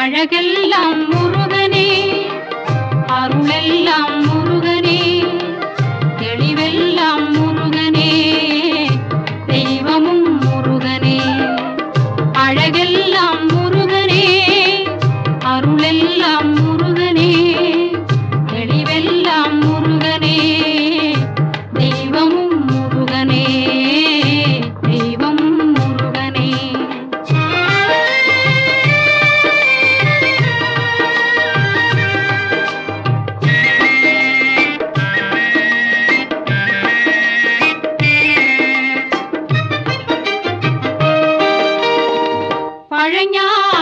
அழகெல்லாம் முருகனே, அருளெல்லாம் முருகனே, தெளிவெல்லாம் முருகனே, தெய்வமும் முருகனே. அழகெல்லாம் முருகனே, அருளெல்லாம் முருகனே, தெளிவெல்லாம் முருகனே, தெய்வமும் முருகனே, தெய்வமும் முருகனே. பழஞான